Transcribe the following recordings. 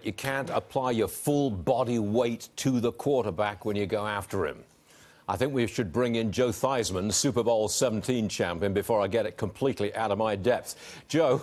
You can't apply your full body weight to the quarterback when you go after him. I think we should bring in Joe Theismann, Super Bowl 17 champion, before I get it completely out of my depth. Joe,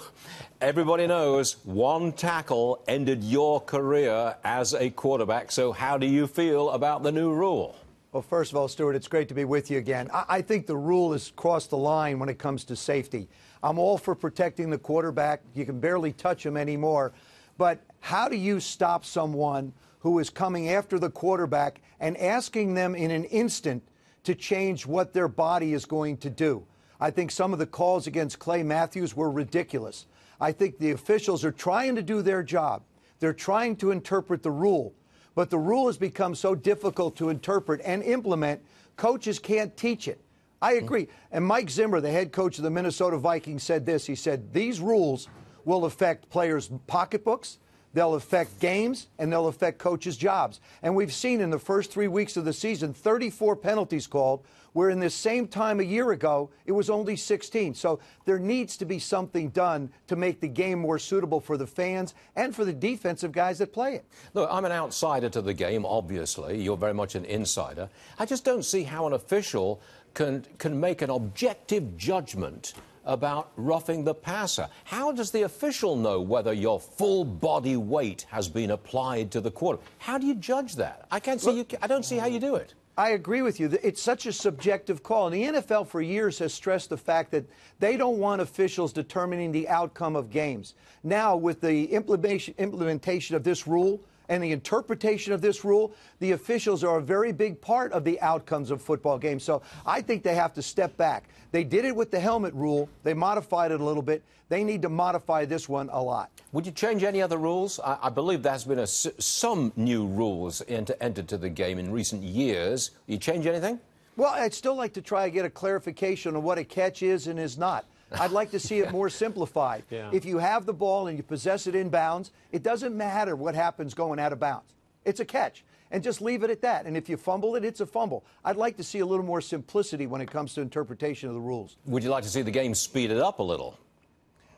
everybody knows one tackle ended your career as a quarterback, so how do you feel about the new rule? Well, first of all, Stuart, it's great to be with you again. I think the rule has crossed the line when it comes to safety. I'm all for protecting the quarterback. You can barely touch him anymore. But how do you stop someone who is coming after the quarterback and asking them in an instant to change what their body is going to do? I think some of the calls against Clay Matthews were ridiculous. I think the officials are trying to do their job. They're trying to interpret the rule. But the rule has become so difficult to interpret and implement, coaches can't teach it. I agree. And Mike Zimmer, the head coach of the Minnesota Vikings, said this. He said, these rules will affect players' pocketbooks, they'll affect games, and they'll affect coaches' jobs. And we've seen in the first 3 weeks of the season 34 penalties called, where in this same time a year ago, it was only 16. So there needs to be something done to make the game more suitable for the fans and for the defensive guys that play it. Look, I'm an outsider to the game, obviously. You're very much an insider. I just don't see how an official can make an objective judgment about roughing the passer. How does the official know whether your full body weight has been applied to the quarter? How do you judge that? I don't see how you do it. I agree with you. It's such a subjective call. And the NFL for years has stressed the fact that they don't want officials determining the outcome of games. Now, with the implementation of this rule and the interpretation of this rule, the officials are a very big part of the outcomes of football games. So I think they have to step back. They did it with the helmet rule. They modified it a little bit. They need to modify this one a lot. Would you change any other rules? I believe there's been some new rules entered to the game in recent years. You change anything? Well, I'd still like to try to get a clarification on what a catch is and is not. I'd like to see it more simplified. Yeah. If you have the ball and you possess it in bounds, it doesn't matter what happens going out of bounds. It's a catch. And just leave it at that. And if you fumble it, it's a fumble. I'd like to see a little more simplicity when it comes to interpretation of the rules. Would you like to see the game speeded up a little?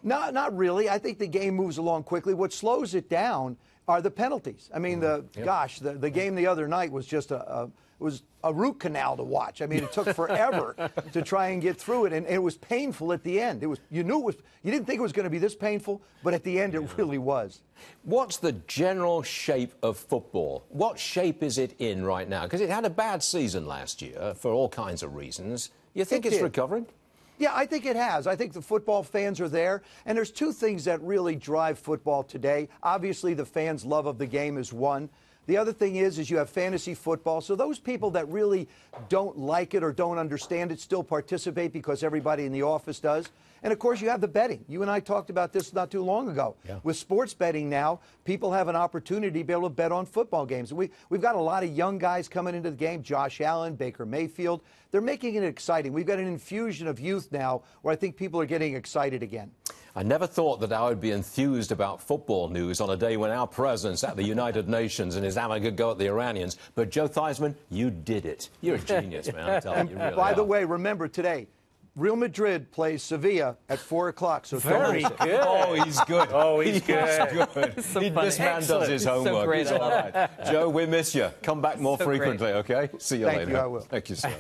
No, not really. I think the game moves along quickly. What slows it down are the penalties. I mean, the game the other night was just a root canal to watch. I mean, it took forever to try and get through it, and it was painful at the end. You didn't think it was going to be this painful, but at the end it really was. What's the general shape of football? What shape is it in right now? Because it had a bad season last year for all kinds of reasons. You think it's recovering? Yeah, I think it has. I think the football fans are there. And there's two things that really drive football today. Obviously, the fans' love of the game is one. The other thing is you have fantasy football. So those people that really don't like it or don't understand it still participate because everybody in the office does. And, of course, you have the betting. You and I talked about this not too long ago. Yeah. With sports betting now, people have an opportunity to be able to bet on football games. We've got a lot of young guys coming into the game, Josh Allen, Baker Mayfield. They're making it exciting. We've got an infusion of youth now where I think people are getting excited again. I never thought that I would be enthused about football news on a day when our president's at the United Nations and is having a go at the Iranians. But Joe Theismann, you did it. You're a genius, man. I'm telling you, you really By the are. way, remember today, Real Madrid plays Sevilla at 4 o'clock. So very good. Oh, he's good. Oh, he's good. This man does his homework. He's all right. Joe, we miss you. Come back more frequently, okay? See you later. Thank you, I will. Thank you, sir.